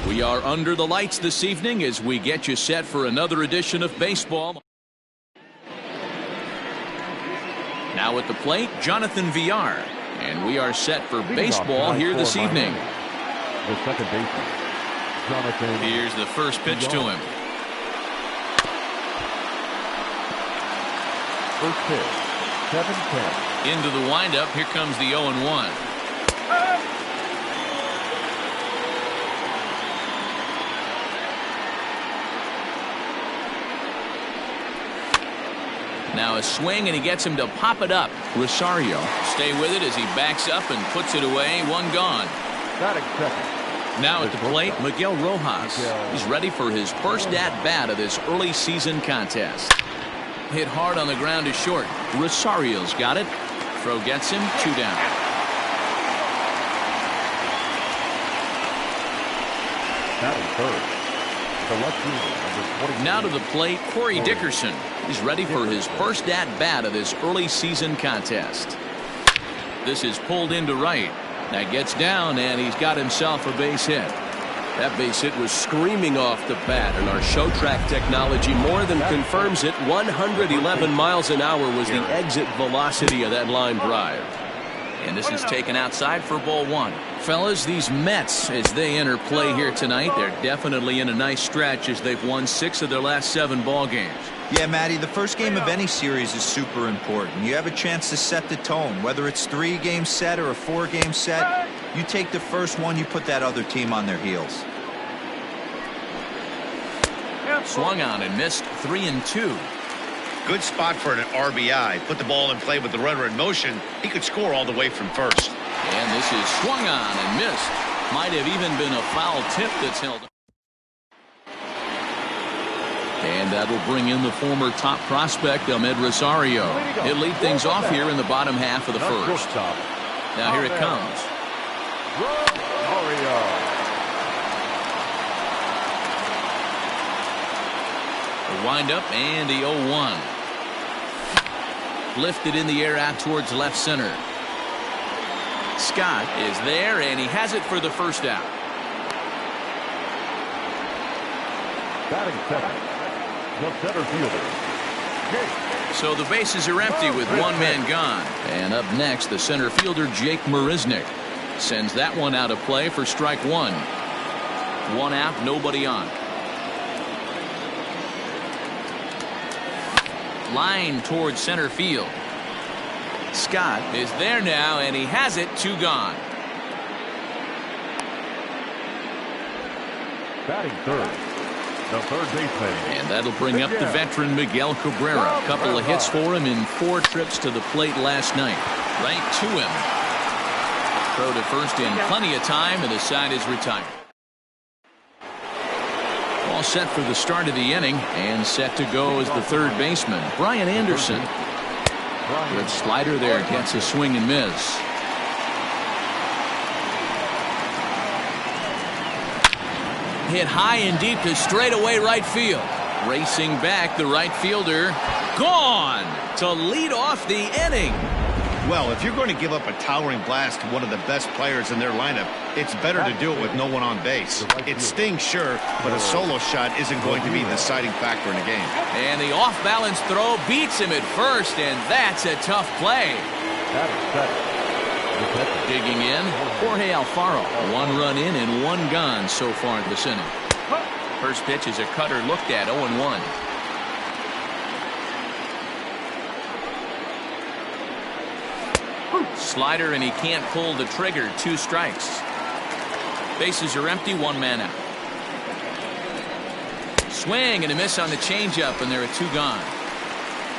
We are under the lights this evening as we get you set for another edition of baseball. Now at the plate, Jonathan Villar. And we are set for baseball here this evening. The second baseman, Jonathan. Here's the first pitch to him. First pitch, 7-10. Into the windup. Here comes the 0-1. Now a swing, and he gets him to pop it up. Rosario stay with it as he backs up and puts it away. One gone. Batting second. Now at the plate, Miguel Rojas. He's ready for his first at-bat of this early season contest. Hit hard on the ground to short. Rosario's got it. Throw gets him. 2 down. Batting third. The left fielder, now to the plate, Corey Dickerson. He's ready for his first at-bat of this early season contest. This is pulled into right. That gets down, and he's got himself a base hit. That base hit was screaming off the bat, and our show track technology more than confirms it. 111 miles an hour was the exit velocity of that line drive. And this is taken outside for ball 1. Fellas, these Mets, as they enter play here tonight, they're definitely in a nice stretch as they've won 6 of their last 7 ball games. Yeah, Matty, the first game of any series is super important. You have a chance to set the tone, whether it's 3-game set or a 4-game set. You take the first one, you put that other team on their heels. Swung on and missed. 3-2. Good spot for an RBI. Put the ball in play with the runner in motion. He could score all the way from first. And this is swung on and missed. Might have even been a foul tip that's held. And that'll bring in the former top prospect, Ahmed Rosario. He'll lead things off here in the bottom half of the first. Now here it comes. Rosario. The windup and the 0-1. Lifted in the air out towards left center. Scott is there, and he has it for the first out. Batting second, the center fielder, Jake. So the bases are empty with one man gone. And up next, the center fielder, Jake Marisnick. Sends that one out of play for strike 1. 1 out, nobody on. Line towards center field. Scott is there now, and he has it. 2 gone. Batting third, the third baseman. And that'll bring up the veteran Miguel Cabrera. A couple of hits for him in 4 trips to the plate last night. Right to him. Throw to first in plenty of time, and the side is retired. All set for the start of the inning, and set to go as the third baseman, Brian Anderson. Good slider there, gets a swing and miss. Hit high and deep to straightaway right field. Racing back, the right fielder, gone to lead off the inning. Well, if you're going to give up a towering blast to one of the best players in their lineup, it's better to do it with no one on base. It stings, sure, but a solo shot isn't going to be the deciding factor in a game. And the off-balance throw beats him at first, and that's a tough play. Digging in, Jorge Alfaro. 1 run in and 1 gone so far this inning. First pitch is a cutter looked at, 0-1. Slider, and he can't pull the trigger. 2 strikes. Bases are empty, 1 man out. Swing and a miss on the changeup, and there are 2 gone.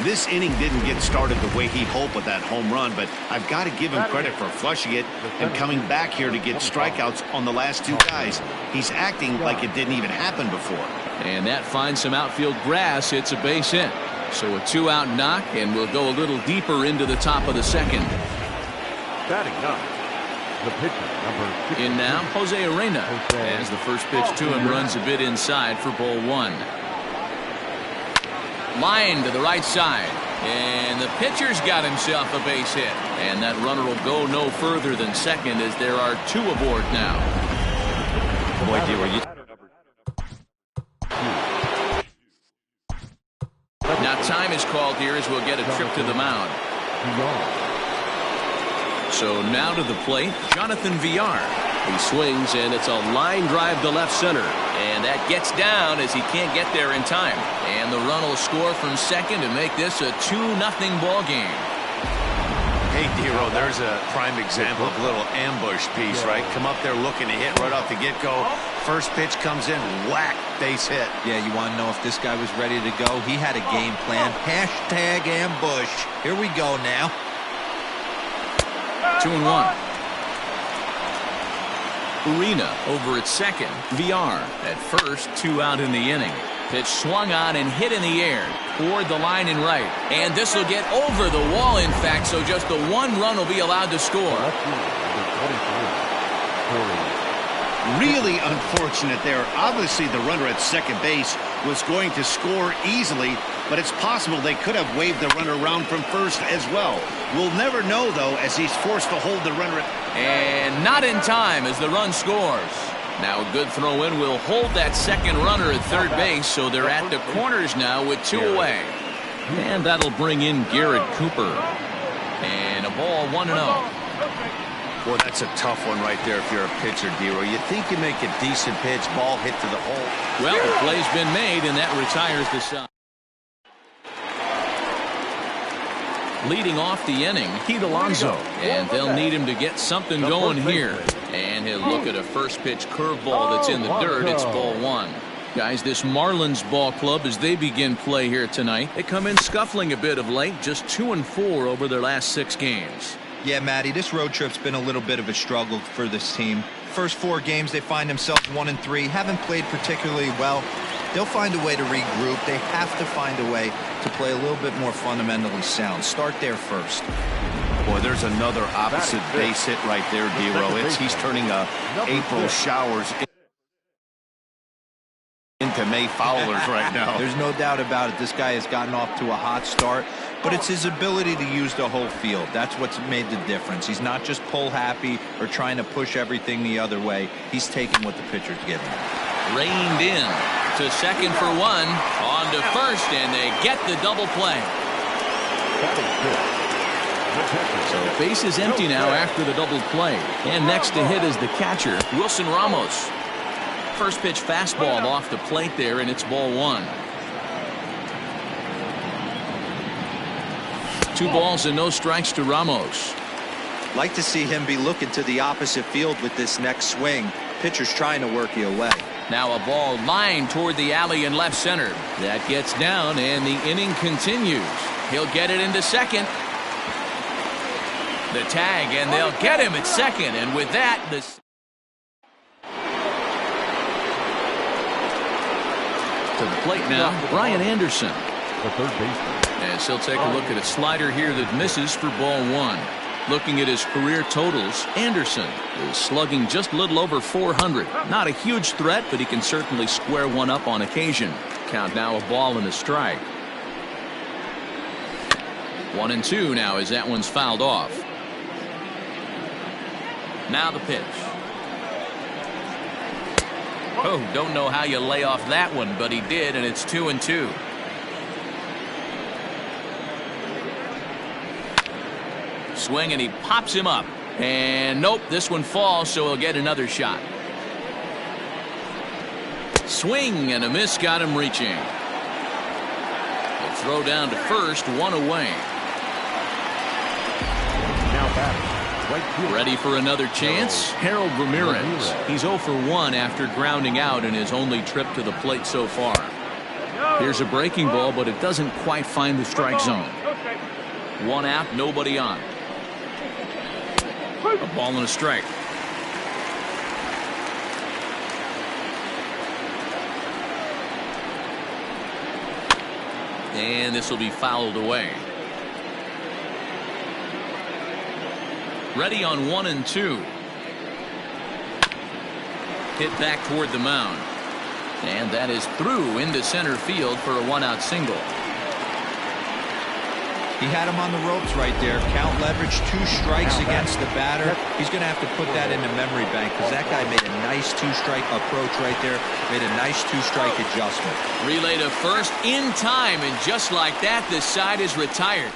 This inning didn't get started the way he hoped with that home run, but I've got to give him credit for flushing it and coming back here to get strikeouts on the last 2 guys. He's acting like it didn't even happen before. And that finds some outfield grass. It's a base hit. So a 2-out knock, and we'll go a little deeper into the top of the second. Batting 9, the pitcher, number 6. In now, Jose Arena, as the first pitch to him runs a bit inside for ball 1. Line to the right side, and the pitcher's got himself a base hit. And that runner will go no further than second as there are 2 aboard now. Boy, Now time is called here as we'll get a trip to the mound. So now to the plate, Jonathan Villar. He swings, and it's a line drive to left center. And that gets down as he can't get there in time. And the run will score from second to make this a 2-0 ball game. Hey, Dero, there's a prime example of a little ambush piece, right? Come up there looking to hit right off the get-go. First pitch comes in, whack, base hit. Yeah, you want to know if this guy was ready to go? He had a game plan. Hashtag ambush. Here we go now. 2-1. Urena over at second. Villar at first, 2 out in the inning. Pitch swung on and hit in the air toward the line and right. And this will get over the wall, in fact, so just the 1 run will be allowed to score. Really unfortunate there. Obviously, the runner at second base was going to score easily, but it's possible they could have waved the runner around from first as well. We'll never know, though, as he's forced to hold the runner. And not in time as the run scores. Now a good throw in will hold that second runner at third base, so they're at the corners now with 2 away. And that'll bring in Garrett Cooper. And a ball 1-0. Well, that's a tough one right there if you're a pitcher, Dero. You think you make a decent pitch, ball hit to the hole. Well, the play's been made, and that retires the side. Leading off the inning, Pete Alonso. And they'll need him to get something going here. And he'll look at a first pitch curveball that's in the dirt. It's ball 1. Guys, this Marlins ball club, as they begin play here tonight, they come in scuffling a bit of late, just 2-4 over their last 6 games. Yeah, Matty, this road trip's been a little bit of a struggle for this team. First 4 games, they find themselves 1-3, haven't played particularly well. They'll find a way to regroup. They have to find a way to play a little bit more fundamentally sound. Start there first. Boy, there's another opposite base hit right there, Dero. He's turning April showers into May foulers right now. There's no doubt about it. This guy has gotten off to a hot start, but it's his ability to use the whole field. That's what's made the difference. He's not just pull happy or trying to push everything the other way. He's taking what the pitcher's giving him. Reined in to second for 1, on to first, and they get the double play. So base is empty now after the double play. And next to hit is the catcher, Wilson Ramos. First pitch fastball off the plate there, and it's ball 1. 2 balls and no strikes to Ramos. Like to see him be looking to the opposite field with this next swing. Pitcher's trying to work you away. Now a ball lined toward the alley in left center. That gets down, and the inning continues. He'll get it into second. The tag, and they'll get him at second. And with that, to the plate now, Brian Anderson. The third baseman. As he'll take a look at a slider here that misses for ball 1. Looking at his career totals, Anderson is slugging just a little over 400. Not a huge threat, but he can certainly square one up on occasion. Count now a ball and a strike. 1-2 now as that one's fouled off. Now the pitch. Oh, don't know how you lay off that one, but he did, and it's 2-2. Swing, and he pops him up. And nope, this one falls, so he'll get another shot. Swing and a miss got him reaching. The throw down to first, 1 away. Now batting, right field. Ready for another chance? Harold Ramirez. He's 0 for 1 after grounding out in his only trip to the plate so far. Here's a breaking ball, but it doesn't quite find the strike zone. 1 out, nobody on. A ball and a strike. And this will be fouled away. Ready on 1-2. Hit back toward the mound. And that is through into center field for a 1-out single. He had him on the ropes right there. Count leverage, 2 strikes against the batter. He's going to have to put that in the memory bank because that guy made a nice 2-strike approach right there. Made a nice 2-strike adjustment. Relay to first in time, and just like that, this side is retired.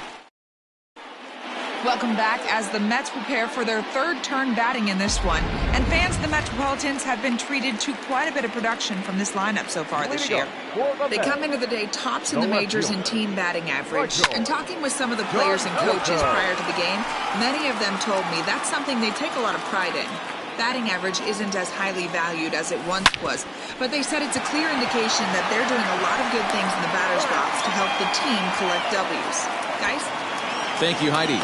Welcome back as the Mets prepare for their 3rd turn batting in this one. And fans of the Metropolitans have been treated to quite a bit of production from this lineup so far this year. They come into the day tops in the majors in team batting average. And talking with some of the players and coaches prior to the game, many of them told me that's something they take a lot of pride in. Batting average isn't as highly valued as it once was, but they said it's a clear indication that they're doing a lot of good things in the batter's box to help the team collect W's. Guys? Thank you, Heidi.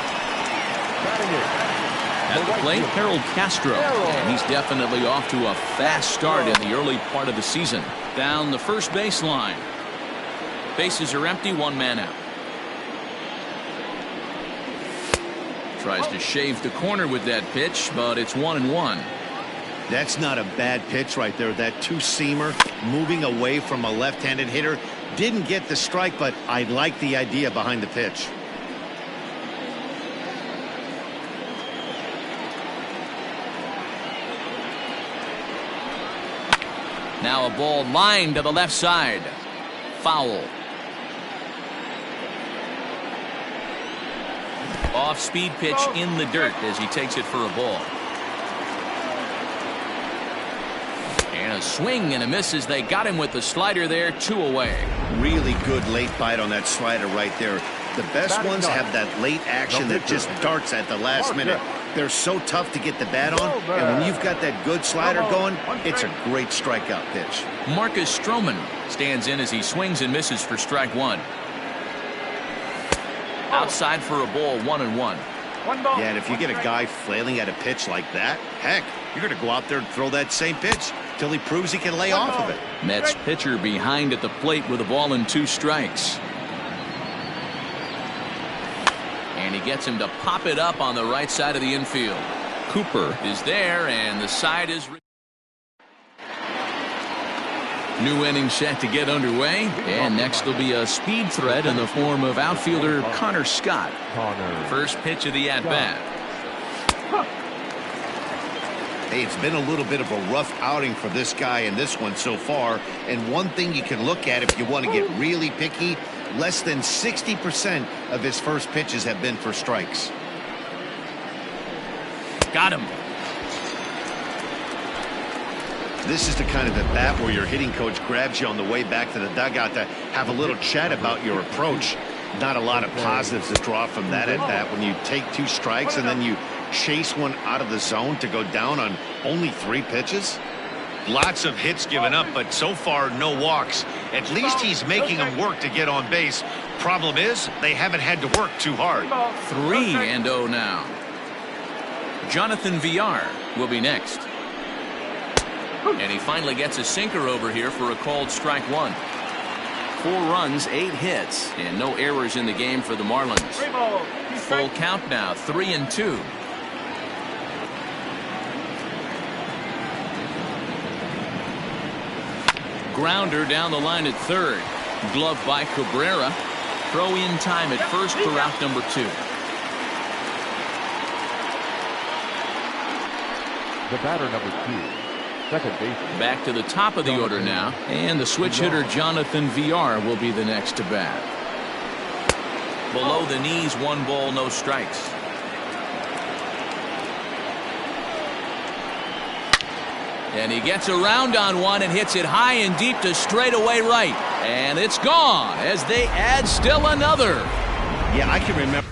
At the plate, Harold Castro. And he's definitely off to a fast start in the early part of the season. Down the first baseline. Bases are empty, 1 man out. Tries to shave the corner with that pitch, but it's 1-1. That's not a bad pitch right there. That 2-seamer moving away from a left-handed hitter. Didn't get the strike, but I like the idea behind the pitch. Now a ball lined to the left side. Foul. Off-speed pitch in the dirt as he takes it for a ball. And a swing and a miss as they got him with the slider there, 2 away. Really good late bite on that slider right there. The best ones have that late action that just darts at the last minute. They're so tough to get the bat on, and when you've got that good slider going, it's a great strikeout pitch. Marcus Stroman stands in as he swings and misses for strike 1. Outside for a ball, 1-1. Yeah, and if you get a guy flailing at a pitch like that, heck, you're going to go out there and throw that same pitch till he proves he can lay off of it. Mets pitcher behind at the plate with a ball and 2 strikes. And he gets him to pop it up on the right side of the infield. Cooper is there, and the side is... New inning set to get underway, and next will be a speed threat in the form of outfielder Connor Scott. First pitch of the at-bat. Hey, it's been a little bit of a rough outing for this guy in this one so far, and one thing you can look at if you want to get really picky, less than 60% of his first pitches have been for strikes. Got him. This is the kind of at bat where your hitting coach grabs you on the way back to the dugout to have a little chat about your approach. Not a lot of positives to draw from that at bat when you take 2 strikes and then you chase one out of the zone to go down on only 3 pitches. Lots of hits given up, but so far no walks. At least he's making them work to get on base. Problem is, they haven't had to work too hard. 3-0 now. Jonathan Villar will be next. And he finally gets a sinker over here for a called strike 1. 4 runs, 8 hits, and no errors in the game for the Marlins. Full count now, 3-2. Grounder down the line at third. Glove by Cabrera. Throw in time at first for out number 2. The batter, number 2. Second baseman. Back to the top of the order now, and the switch hitter Jonathan Villar will be the next to bat. Below the knees, 1 ball, no strikes. And he gets around on one and hits it high and deep to straightaway right, and it's gone as they add still another. Yeah, I can remember.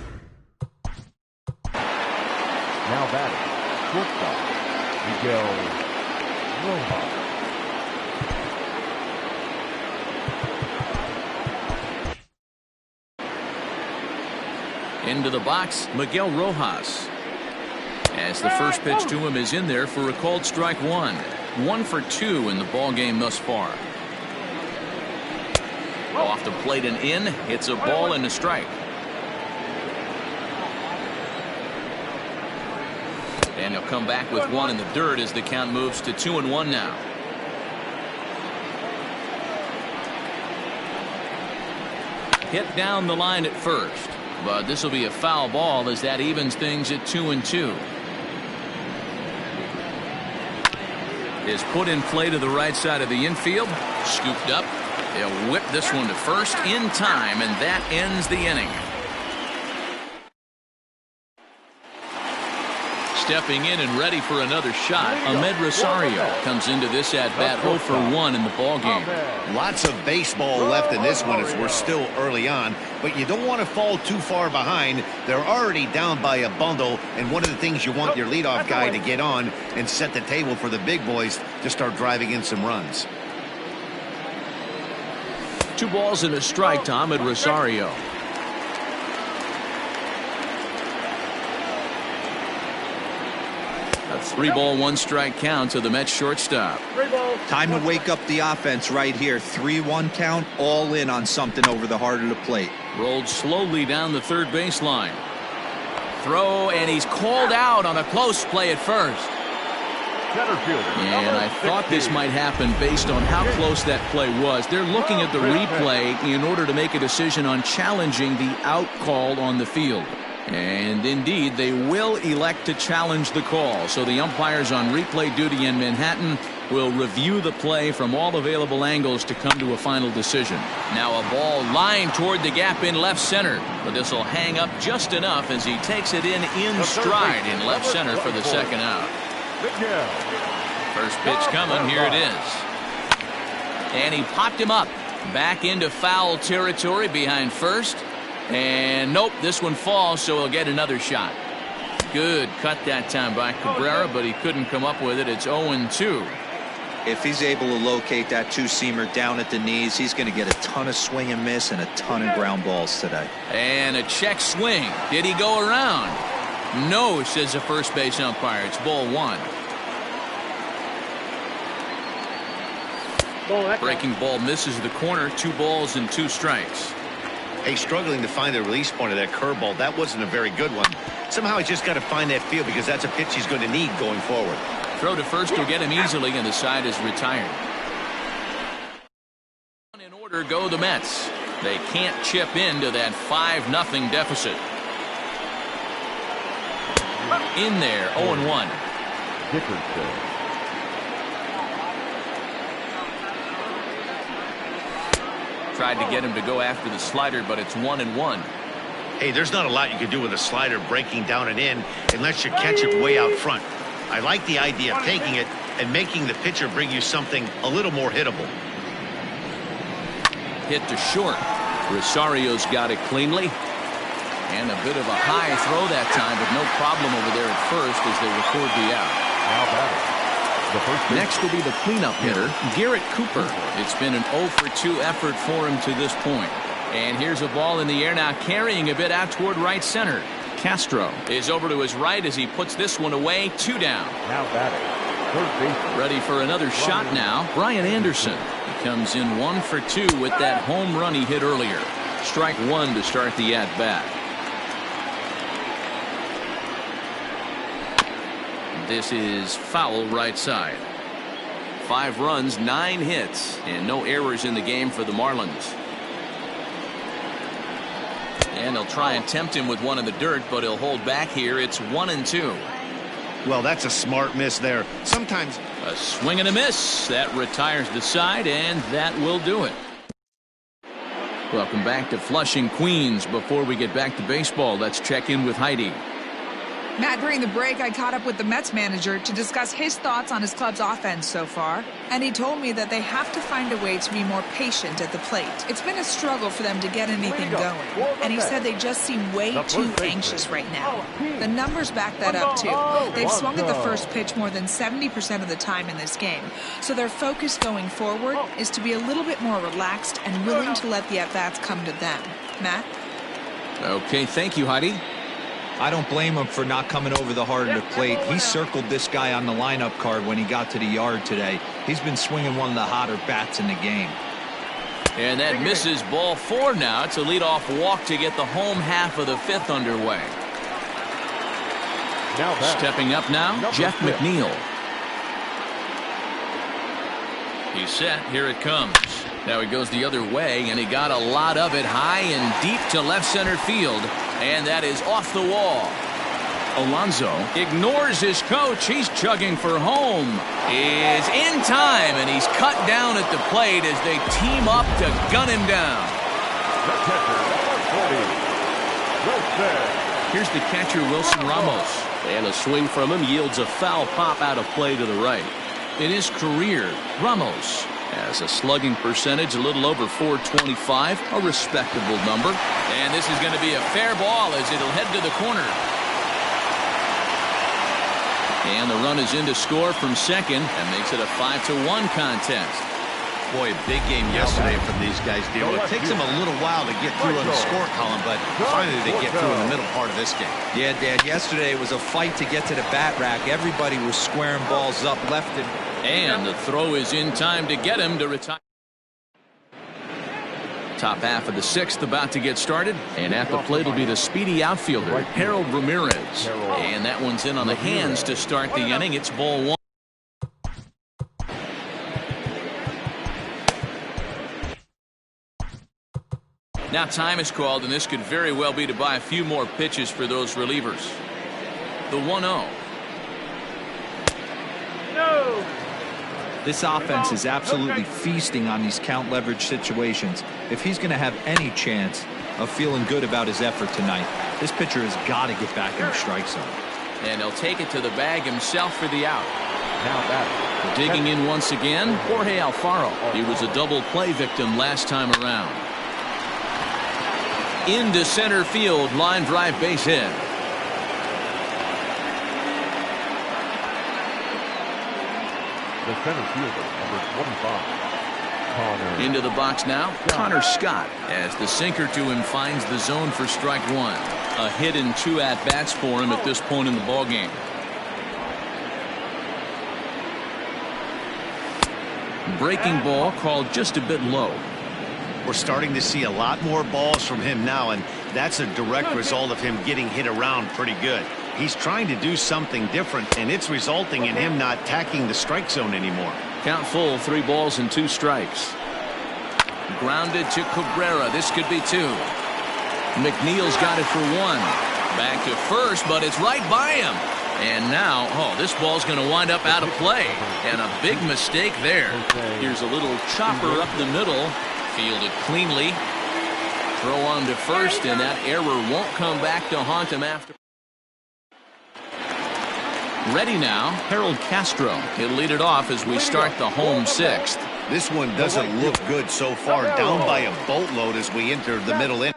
Now batting, shortstop, Miguel Rojas. Into the box, Miguel Rojas. As the first pitch to him is in there for a called strike 1. 1 for 2 in the ball game thus far. Off the plate and in, hits a ball and a strike. And he'll come back with 1 in the dirt as the count moves to 2-1 now. Hit down the line at first. but this will be a foul ball as that evens things at 2-2. Is put in play to the right side of the infield. Scooped up. They'll whip this one to first in time, and that ends the inning. Stepping in and ready for another shot, Ahmed Rosario comes into this at-bat 0 for 1 in the ballgame. Lots of baseball left in this one as we're still early on, but you don't want to fall too far behind. They're already down by a bundle, and one of the things you want your leadoff guy to get on and set the table for the big boys to start driving in some runs. 2 balls and a strike to Ahmed Rosario. A 3-ball, 1-strike count to the Mets shortstop. Time to wake up the offense right here. 3-1 count, all in on something over the heart of the plate. Rolled slowly down the third baseline. Throw, and he's called out on a close play at first. And I thought this might happen based on how close that play was. They're looking at the replay in order to make a decision on challenging the out call on the field. And indeed, they will elect to challenge the call. So the umpires on replay duty in Manhattan will review the play from all available angles to come to a final decision. Now a ball lined toward the gap in left center, but this will hang up just enough as he takes it in stride in left center for the second out. First pitch coming. Here it is. And he popped him up back into foul territory behind first. And nope, this one falls, so he'll get another shot. Good cut that time by Cabrera, but he couldn't come up with it. It's 0-2. If he's able to locate that 2-seamer down at the knees, he's going to get a ton of swing and miss and a ton of ground balls today. And a check swing. Did he go around? No, says the first base umpire. It's ball 1. Breaking ball misses the corner. 2 balls and 2 strikes. Hey, struggling to find the release point of that curveball. That wasn't a very good one. Somehow he's just got to find that feel because that's a pitch he's going to need going forward. Throw to first will get him easily, and the side is retired. In order go the Mets. They can't chip into that 5-0 deficit. In there, 0-1. Tried to get him to go after the slider, but it's 1-1. Hey, there's not a lot you can do with a slider breaking down and in unless you catch it way out front. I like the idea of taking it and making the pitcher bring you something a little more hittable. Hit to short. Rosario's got it cleanly. And a bit of a high throw that time, but no problem over there at first as they record the out. Next will be the cleanup hitter, Garrett Cooper. It's been an 0 for 2 effort for him to this point. And here's a ball in the air now, carrying a bit out toward right center. Castro is over to his right as he puts this one away. 2 down. Now batting. Ready for another shot now. Brian Anderson. He comes in 1 for 2 with that home run he hit earlier. Strike 1 to start the at-bat. This is foul right side. 5 runs, 9 hits, and no errors in the game for the Marlins. And they'll try and tempt him with one in the dirt, but he'll hold back here. It's 1-2. Well, that's a smart miss there. Sometimes a swing and a miss. That retires the side, and that will do it. Welcome back to Flushing, Queens. Before we get back to baseball, let's check in with Heidi. Matt, during the break, I caught up with the Mets manager to discuss his thoughts on his club's offense so far. And he told me that they have to find a way to be more patient at the plate. It's been a struggle for them to get anything going. And he said they just seem way too anxious right now. The numbers back that up, too. They've swung at the first pitch more than 70% of the time in this game. So their focus going forward is to be a little bit more relaxed and willing to let the at-bats come to them. Matt? Okay, thank you, Heidi. I don't blame him for not coming over the heart of the plate. He circled this guy on the lineup card when he got to the yard today. He's been swinging one of the hotter bats in the game. And that misses ball 4 now. It's a leadoff walk to get the home half of the 5th underway. Stepping up now, Jeff McNeil. He's set. Here it comes. Now he goes the other way, and he got a lot of it high and deep to left center field. And that is off the wall. Alonso ignores his coach. He's chugging for home. Is in time, and he's cut down at the plate as they team up to gun him down. The catcher, number 40, Wilson. Here's the catcher, Wilson Ramos. And a swing from him yields a foul pop out of play to the right. In his career, Ramos has a slugging percentage a little over .425, a respectable number. And this is going to be a fair ball as it'll head to the corner. And the run is in to score from second and makes it a 5-1 contest. Boy, a big game yesterday from these guys, Dero. It takes them a little while to get through on the score column, but finally they get through in the middle part of this game. Yeah, Dad, yesterday it was a fight to get to the bat rack. Everybody was squaring balls up left and... And the throw is in time to get him to retire. Top half of the sixth about to get started, and at the plate will be the speedy outfielder, Harold Ramirez. And that one's in on the hands to start the inning. It's ball one. Now time is called, and this could very well be to buy a few more pitches for those relievers. The 1-0. This offense is absolutely feasting on these count leverage situations. If he's going to have any chance of feeling good about his effort tonight, this pitcher has got to get back in the strike zone. And he'll take it to the bag himself for the out. Now that. Digging in once again, Jorge Alfaro. He was a double play victim last time around. Into center field, line drive, base hit. The center fielder, number 25, Connor. Into the box now, Connor Scott, as the sinker to him finds the zone for strike one. A hit and 2 at-bats for him at this point in the ballgame. Breaking ball called just a bit low. We're starting to see a lot more balls from him now, and that's a direct result of him getting hit around pretty good. He's trying to do something different, and it's resulting in him not attacking the strike zone anymore. Count full, 3 balls and 2 strikes. Grounded to Cabrera. This could be 2. McNeil's got it for 1. Back to first, but it's right by him. And now, this ball's going to wind up out of play. And a big mistake there. Here's a little chopper up the middle. Fielded cleanly. Throw on to first, and that error won't come back to haunt him after. Ready now, Harold Castro. He'll lead it off as we start the home sixth. This one doesn't look good so far. Down by a boatload as we enter the middle inning.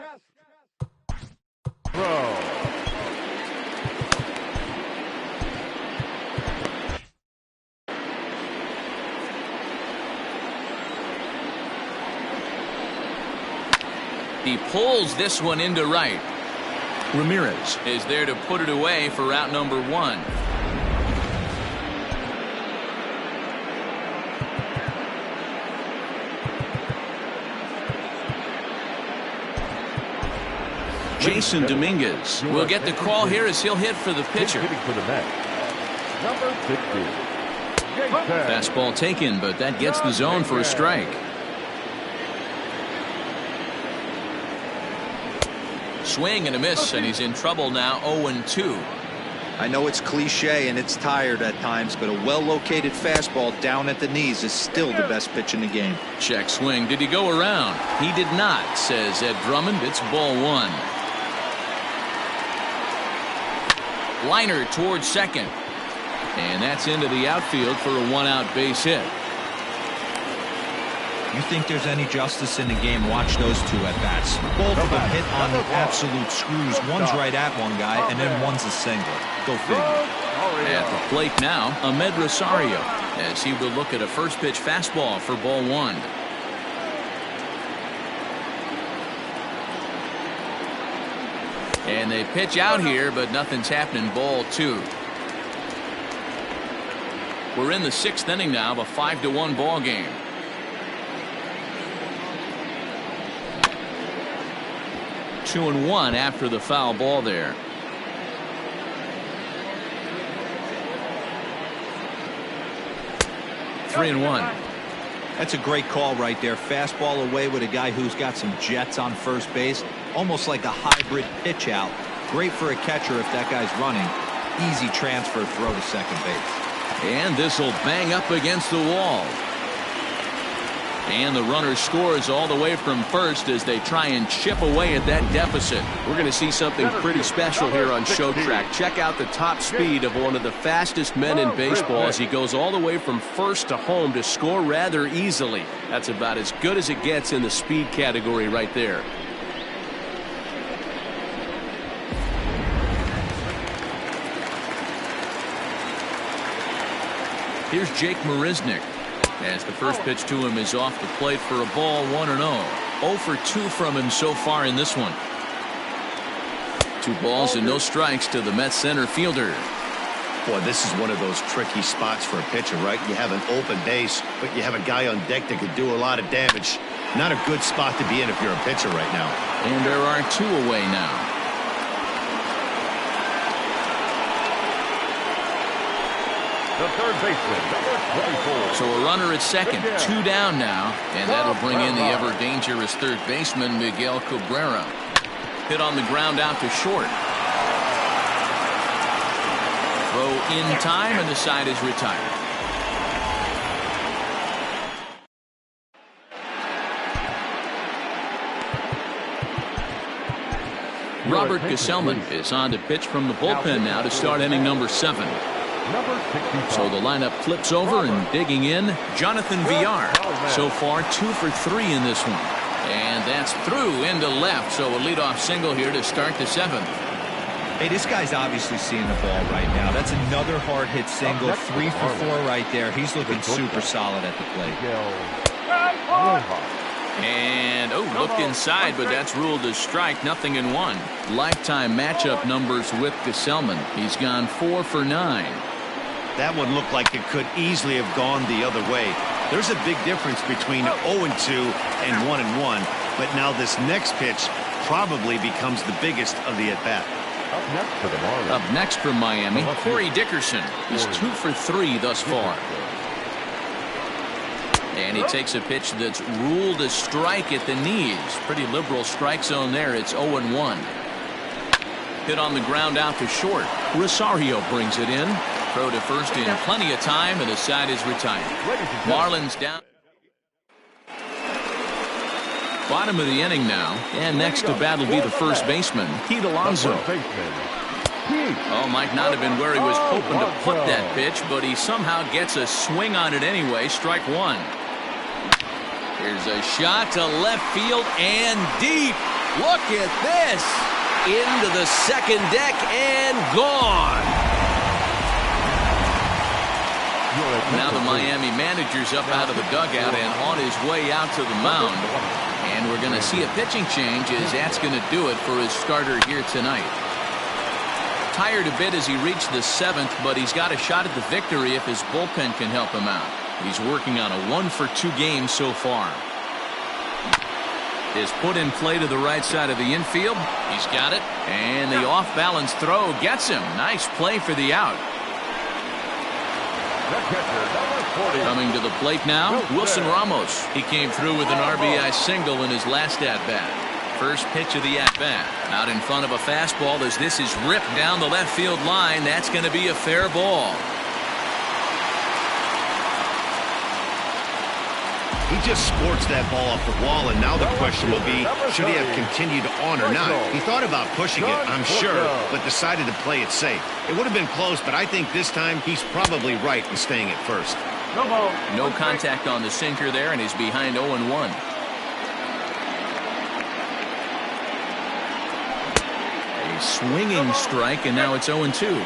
He pulls this one into right. Ramirez is there to put it away for out number 1. Jason Dominguez will get the call here as he'll hit for the pitcher. Hitting for the Mets, number 50. Fastball taken, but that gets the zone for a strike. Swing and a miss, and he's in trouble now. 0-2. I know it's cliche and it's tired at times, but a well-located fastball down at the knees is still the best pitch in the game. Check swing. Did he go around? He did not, says Ed Drummond. It's ball 1. Liner towards second. And that's into the outfield for a 1-out base hit. You think there's any justice in the game? Watch those 2 at-bats. Both of them hit on the absolute screws. One's right at one guy, and then one's a single. Go figure. At the plate now, Ahmed Rosario, as he will look at a first pitch fastball for ball 1. And they pitch out here, but nothing's happening. Ball 2. We're in the 6th inning now of a 5-1 ball game. Two and 1 after the foul ball there. Three and 1. That's a great call right there. Fastball away with a guy who's got some jets on first base. Almost like a hybrid pitch out. Great for a catcher if that guy's running. Easy transfer throw to second base. And this will bang up against the wall. And the runner scores all the way from first as they try and chip away at that deficit. We're going to see something pretty special here on Show Track. Check out the top speed of one of the fastest men in baseball as he goes all the way from first to home to score rather easily. That's about as good as it gets in the speed category right there. Here's Jake Marisnick. As the first pitch to him is off the plate for a ball, 1-0. 0 for 2 from him so far in this one. 2 balls and no strikes to the Mets center fielder. Boy, this is one of those tricky spots for a pitcher, right? You have an open base, but you have a guy on deck that could do a lot of damage. Not a good spot to be in if you're a pitcher right now. And there are 2 away now. The third baseman, number 24. So a runner at second, 2 down now, and that'll bring in the ever-dangerous third baseman, Miguel Cabrera. Hit on the ground out to short. Throw in time, and the side is retired. Robert Gesellman is on to pitch from the bullpen now to start inning number 7. So the lineup flips over and digging in, Jonathan Villar. So far 2 for 3 in this one. And that's through into left. So a leadoff single here to start the 7th. Hey, this guy's obviously seeing the ball right now. That's another hard hit single. 3 for 4 right there. He's looking super solid at the plate. And looked inside, but that's ruled as strike. 0-1. Lifetime matchup numbers with Gesellman. He's gone 4 for 9. That one looked like it could easily have gone the other way. There's a big difference between 0-2 and 1-1, but now this next pitch probably becomes the biggest of the at-bat. Up next from Miami, Corey Dickerson. He's 2 for 3 thus far. And he takes a pitch that's ruled a strike at the knees. Pretty liberal strike zone there. It's 0-1. Hit on the ground out to short. Rosario brings it in. Throw to first in plenty of time, and the side is retired. Marlins down. Bottom of the inning now, and next to bat will be the first baseman, Pete Alonso. Might not have been where he was hoping to put that pitch, but he somehow gets a swing on it anyway. Strike 1. Here's a shot to left field and deep. Look at this. Into the second deck and gone. Now the Miami manager's up out of the dugout and on his way out to the mound. And we're going to see a pitching change as that's going to do it for his starter here tonight. Tired a bit as he reached the 7th, but he's got a shot at the victory if his bullpen can help him out. He's working on a 1 for 2 game so far. Is put in play to the right side of the infield. He's got it. And the off-balance throw gets him. Nice play for the out. Coming to the plate now, Wilson Ramos. He came through with an RBI single in his last at-bat. First pitch of the at-bat. Out in front of a fastball as this is ripped down the left field line. That's going to be a fair ball. He just sports that ball off the wall, and now the question will be, should he have continued on or not? He thought about pushing it, I'm sure, but decided to play it safe. It would have been close, but I think this time he's probably right in staying at first. No contact on the sinker there, and he's behind 0-1. A swinging strike, and now it's 0-2.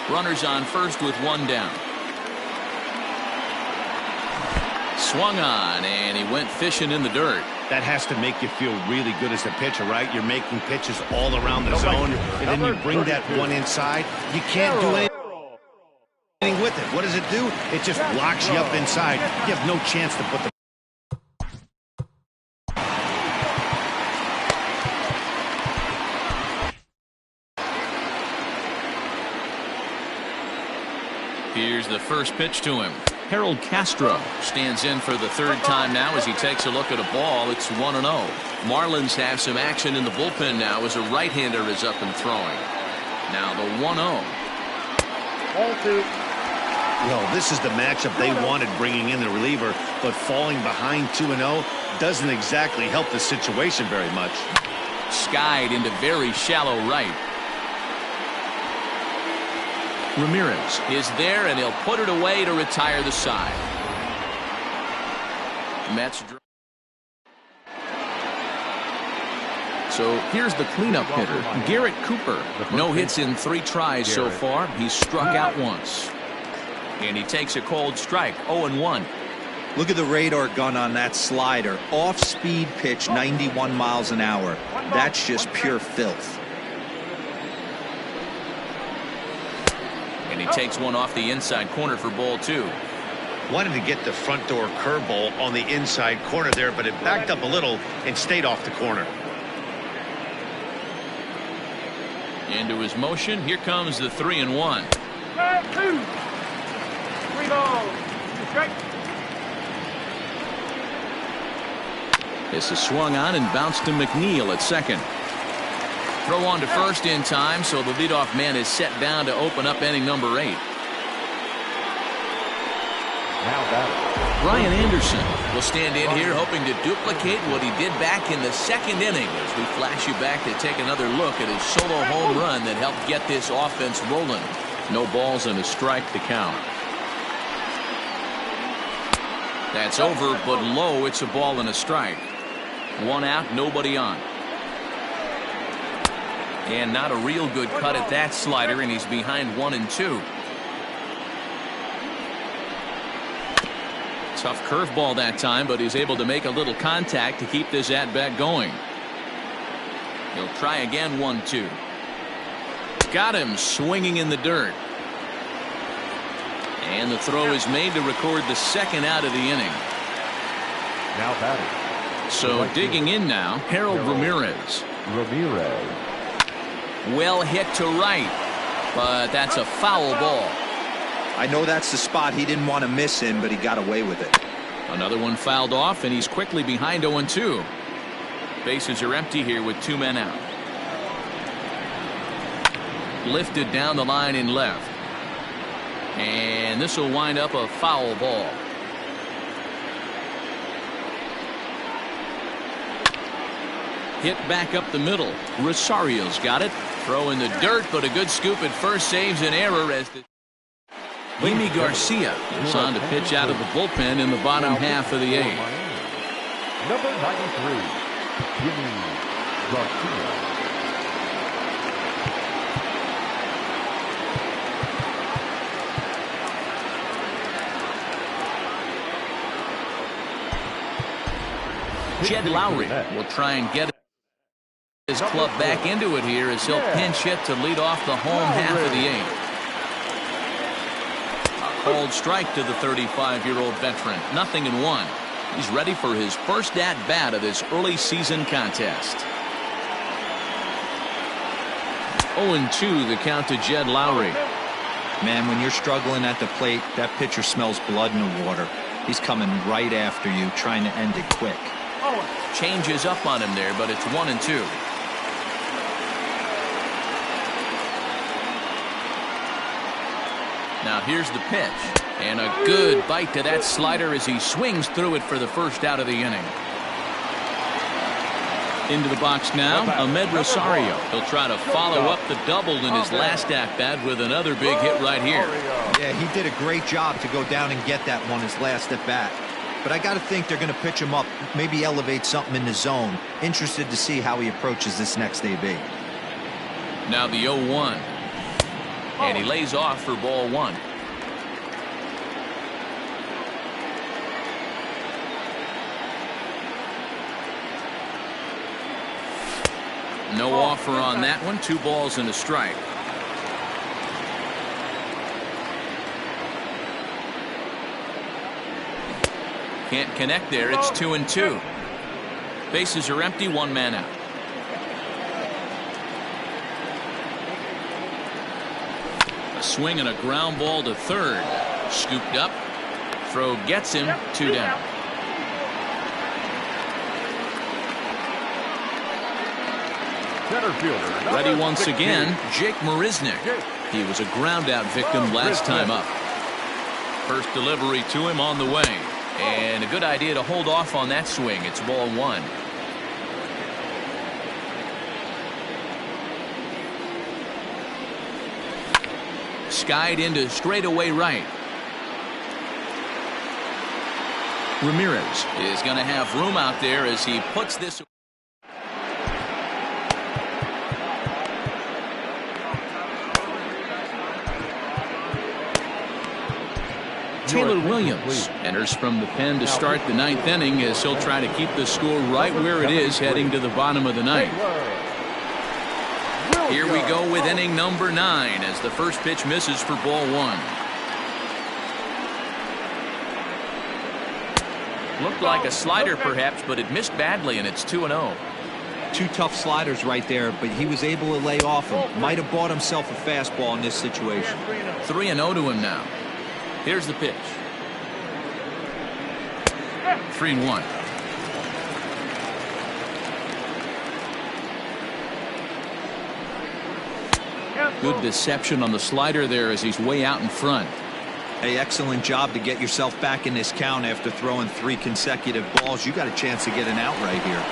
Runners on first with 1 down. Swung on, and he went fishing in the dirt. That has to make you feel really good as a pitcher, right? You're making pitches all around the zone, and then you bring that one inside. You can't do anything with it. What does it do? It just locks you up inside. You have no chance to put the... Here's the first pitch to him. Harold Castro stands in for the third time now as he takes a look at a ball. It's 1-0. Marlins have some action in the bullpen now as a right-hander is up and throwing. Now the 1-0. Well, this is the matchup they wanted, bringing in the reliever, but falling behind 2-0 doesn't exactly help the situation very much. Skied into very shallow right. Ramirez is there, and he'll put it away to retire the side. Mets. So here's the cleanup hitter, Garrett Cooper. No hits in 3 tries so far. He's struck out once. And he takes a cold strike, 0-1. Look at the radar gun on that slider. Off-speed pitch, 91 miles an hour. That's just pure filth. And he takes one off the inside corner for ball 2. Wanted to get the front door curveball on the inside corner there, but it backed up a little and stayed off the corner. Into his motion. Here comes the 3-1. 3 balls. Strike. This is swung on and bounced to McNeil at second. Throw on to first in time, so the leadoff man is set down to open up inning number 8. Brian Anderson will stand in here hoping to duplicate what he did back in the second inning as we flash you back to take another look at his solo home run that helped get this offense rolling. No balls and a strike to count. That's over, but low. It's a ball and a strike. 1 out, nobody on. And not a real good cut at that slider, and he's behind 1-2. Tough curveball that time, but he's able to make a little contact to keep this at-bat going. He'll try again, 1-2. Got him swinging in the dirt. And the throw is made to record the second out of the inning. Now batting. So digging in now, Harold Ramirez. Well hit to right, but that's a foul ball. I know that's the spot he didn't want to miss in, but he got away with it. Another one fouled off, and he's quickly behind 0-2. Bases are empty here with 2 men out. Lifted down the line in left. And this will wind up a foul ball. Hit back up the middle. Rosario's got it. Throw in the dirt, but a good scoop at first saves an error as the Jimmy Garcia is on to pitch out of the bullpen in the bottom half of the 8th. Number 93, Jimmy Garcia. Jed Lowry will try and get his club back into it here as he'll pinch hit to lead off the home half of the 8th. Cold strike to the 35-year-old veteran. 0-1. He's ready for his first at-bat of this early season contest. 0-2 the count to Jed Lowry. Man, when you're struggling at the plate, that pitcher smells blood in the water. He's coming right after you, trying to end it quick. Changes up on him there, but it's 1-2. Now here's the pitch, and a good bite to that slider as he swings through it for the first out of the inning. Into the box now, Ahmed Rosario. He'll try to follow up the double in his last at-bat with another big hit right here. Yeah, he did a great job to go down and get that one his last at-bat. But I got to think they're going to pitch him up, maybe elevate something in the zone. Interested to see how he approaches this next AB. Now the 0-1. And he lays off for ball 1. No offer on that one. 2 balls and a strike. Can't connect there. It's 2-2. Bases are empty. 1 man out. A swing and a ground ball to third. Scooped up. Throw gets him 2 down. Center fielder. Ready once again, Jake Marisnick. He was a ground-out victim last time up. First delivery to him on the way. And a good idea to hold off on that swing. It's ball 1. Skied into straightaway right. Ramirez is going to have room out there as he puts this. Taylor Williams enters from the pen to start the 9th inning as he'll try to keep the score right where it is heading to the bottom of the 9th. Here we go with inning number 9 as the first pitch misses for ball 1. Looked like a slider perhaps, but it missed badly, and it's 2-0. 2 tough sliders right there, but he was able to lay off him. Might have bought himself a fastball in this situation. 3-0 to him now. Here's the pitch. 3-1. Good deception on the slider there as he's way out in front. Hey, excellent job to get yourself back in this count after throwing 3 consecutive balls. You got a chance to get an out right here.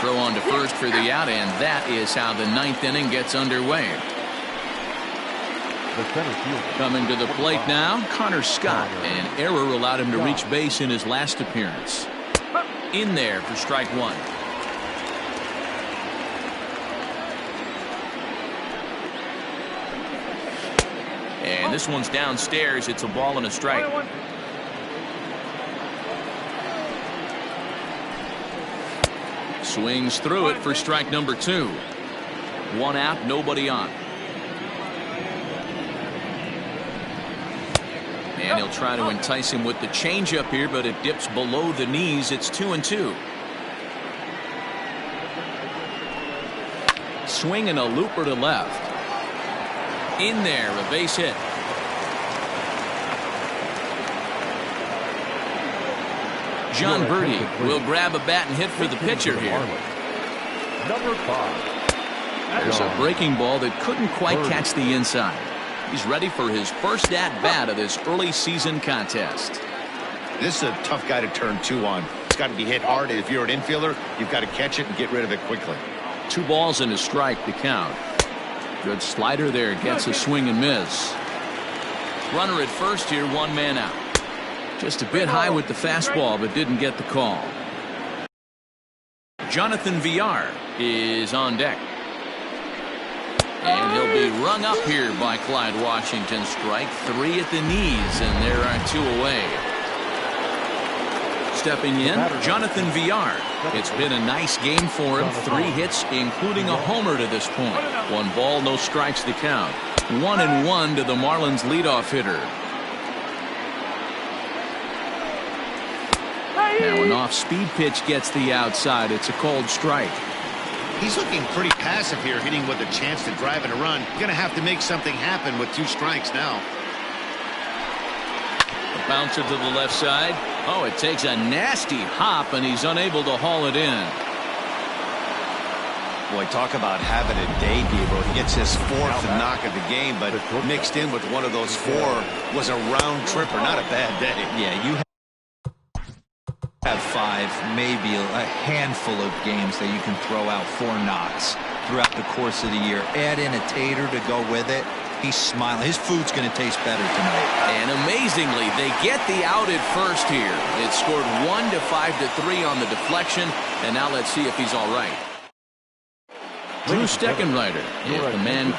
Throw on to first for the out, and that is how the 9th inning gets underway. Coming to the plate now, Connor Scott. An error allowed him to reach base in his last appearance. In there for strike 1. And this one's downstairs. It's a ball and a strike. Swings through it for strike number 2. 1 out, nobody on. And he'll try to entice him with the changeup here, but it dips below the knees. It's 2-2. Swing and a looper to left. In there, a base hit. John Birdie will grab a bat and hit for the pitcher here. Number 5. There's a breaking ball that couldn't quite catch the inside. He's ready for his first at-bat of this early season contest. This is a tough guy to turn 2 on. It's got to be hit hard. If you're an infielder, you've got to catch it and get rid of it quickly. 2 balls and a strike to count. Good slider there, gets a swing and miss. Runner at first here, 1 man out. Just a bit high with the fastball, but didn't get the call. Jonathan Villar is on deck. And he'll be rung up here by Clyde Washington. Strike 3 at the knees, and there are 2 away. Stepping in, Jonathan Villar. It's been a nice game for him. 3 hits, including a homer to this point. 1 ball, no strikes to count. 1-1 to the Marlins leadoff hitter. Now an off-speed pitch gets the outside. It's a cold strike. He's looking pretty passive here, hitting with a chance to drive in a run. You're going to have to make something happen with 2 strikes now. A bouncer to the left side. Oh, it takes a nasty hop, and he's unable to haul it in. Boy, talk about having a day, Devo. He gets his 4th knock of the game, but mixed in with one of those 4 was a round tripper. Not a bad day. Yeah, you have 5, maybe a handful of games that you can throw out 4 knocks throughout the course of the year. Add in a tater to go with it. He's smiling. His food's going to taste better tonight. And amazingly, they get the out at first here. It scored 1 to 5 to 3 on the deflection, and now let's see if he's all right. Drew Steckenrider is the man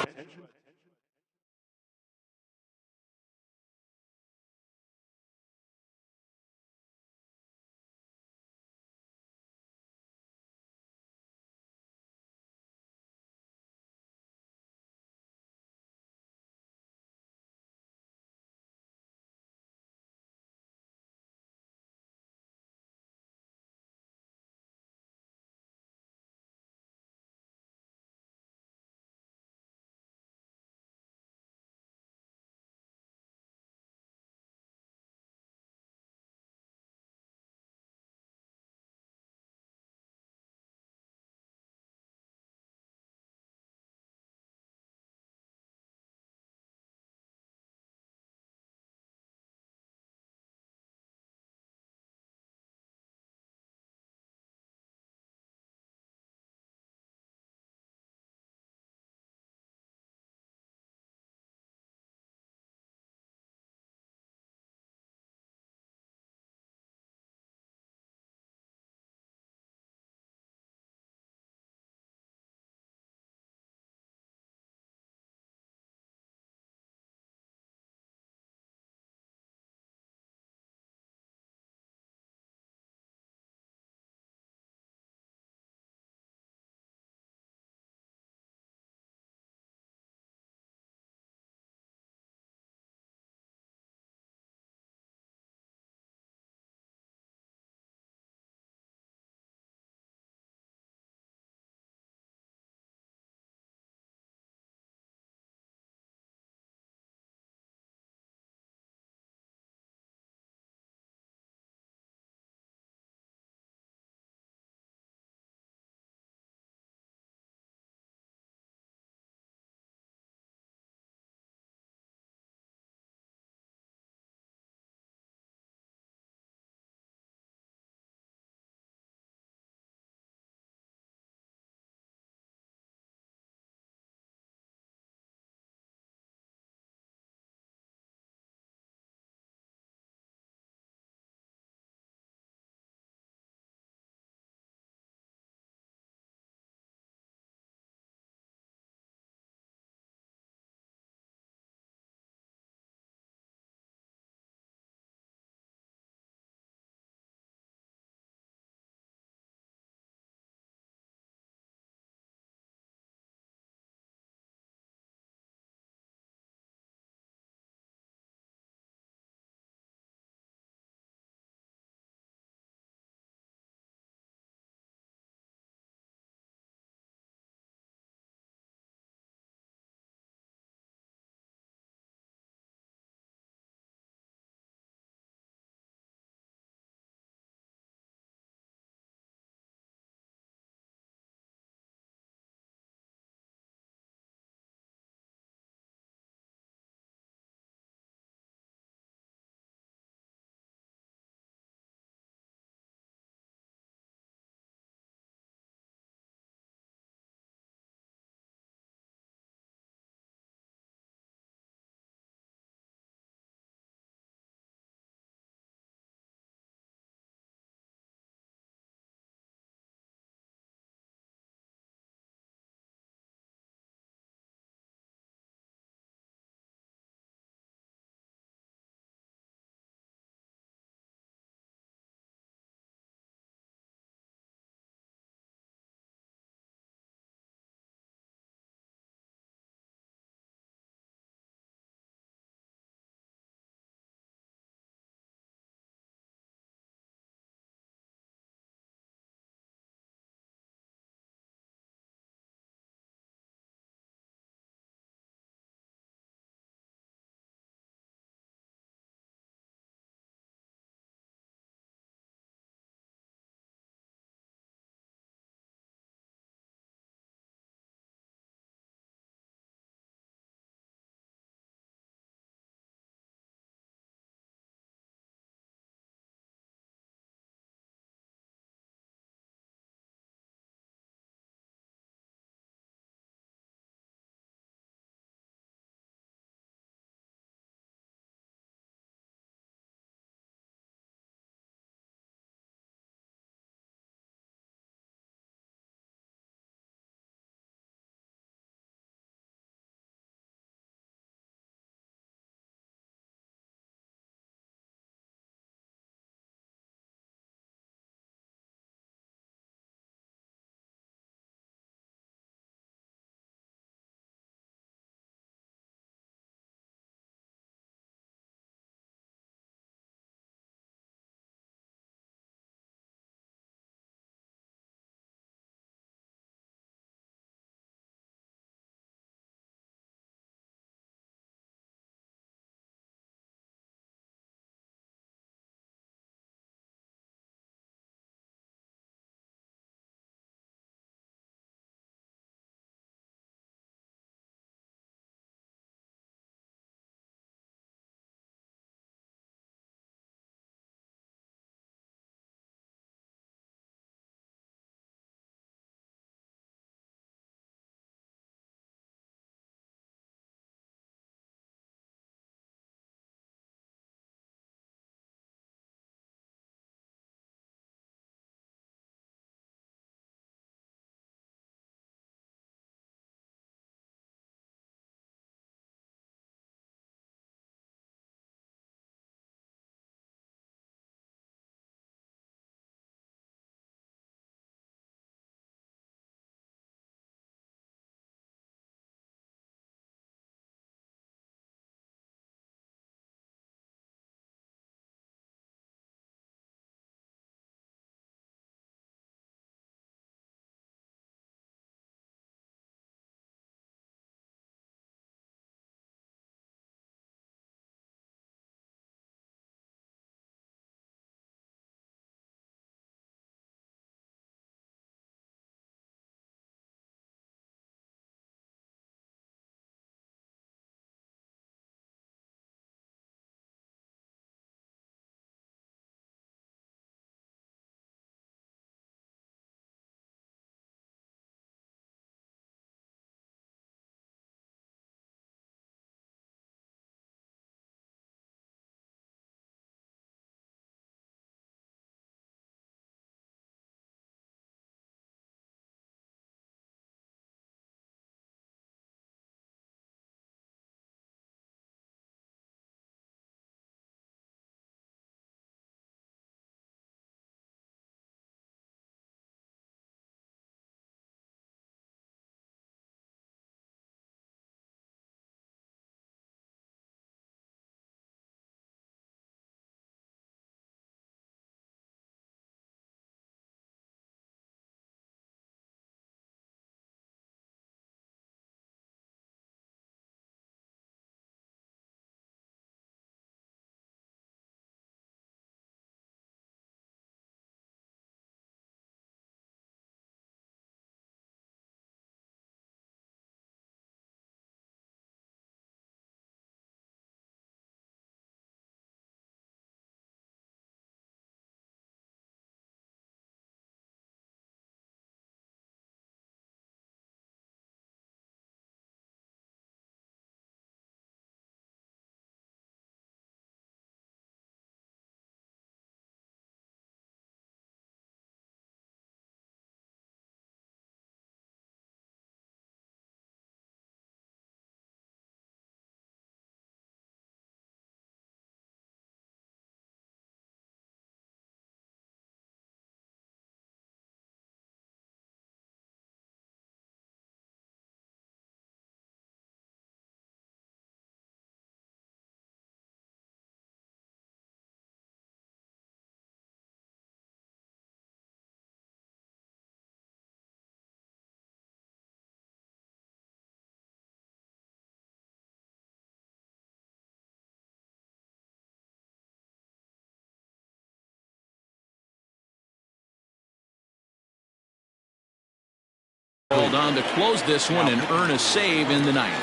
Hold on to close this one and earn a save in the ninth.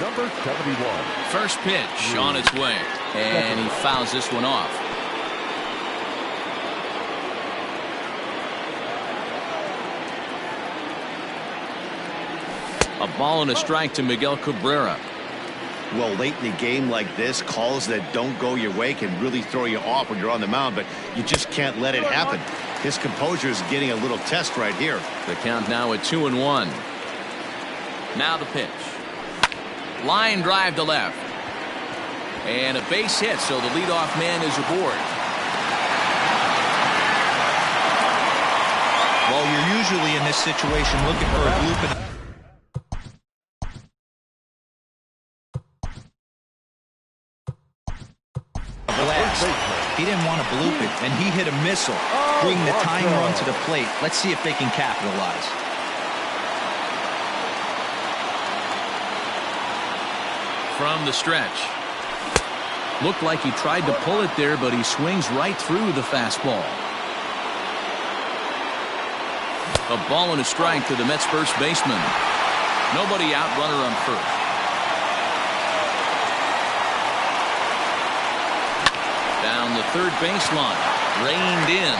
Number 71. First pitch on its way. And he fouls this one off. A ball and a strike to Miguel Cabrera. Well, late in the game like this, calls that don't go your way can really throw you off when you're on the mound, but you just can't let it happen. His composure is getting a little test right here. The count now at 2-1. Now the pitch. Line drive to left. And a base hit, so the leadoff man is aboard. Well, you're usually in this situation looking for a bloop in He didn't want to bloop it, and he hit a missile, bring the tying run to the plate. Let's see if they can capitalize. From the stretch. Looked like he tried to pull it there, but he swings right through the fastball. A ball and a strike to the Mets first baseman. Nobody out, runner on first. Down the third baseline, reined in,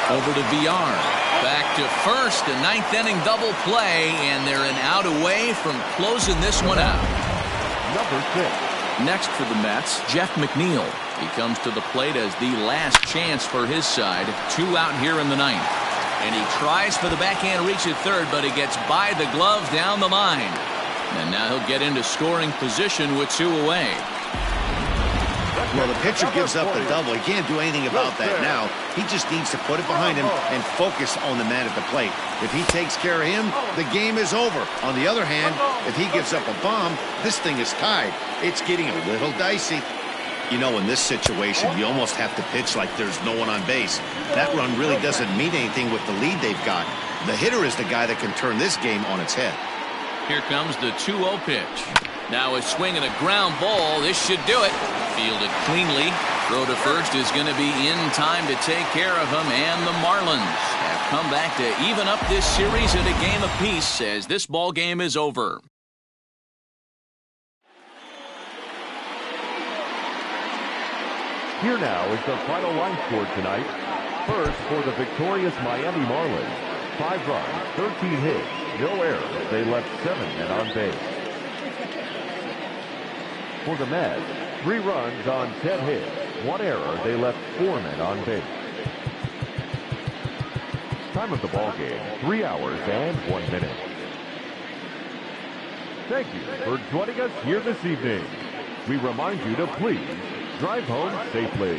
over to VR, back to first, a ninth inning double play, and they're an out away from closing this one out. Number 6. Next for the Mets, Jeff McNeil. He comes to the plate as the last chance for his side. 2 out here in the ninth, and he tries for the backhand reach at third, but he gets by the glove down the line, and now he'll get into scoring position with 2 away. Well, the pitcher gives up the double. He can't do anything about that now. He just needs to put it behind him and focus on the man at the plate. If he takes care of him, the game is over. On the other hand, if he gives up a bomb, this thing is tied. It's getting a little dicey. You know, in this situation, you almost have to pitch like there's no one on base. That run really doesn't mean anything with the lead they've got. The hitter is the guy that can turn this game on its head. Here comes the 2-0 pitch. Now a swing and a ground ball. This should do it. Fielded cleanly. Throw to first is going to be in time to take care of him, and the Marlins have come back to even up this series at a game apiece as this ball game is over. Here now is the final line score tonight. First, for the victorious Miami Marlins, 5 runs, 13 hits, no errors. They left 7 men on base. For the Mets, 3 runs on 10 hits, 1 error. They left 4 men on base. Time of the ball game, 3 hours and 1 minute. Thank you for joining us here this evening. We remind you to please drive home safely.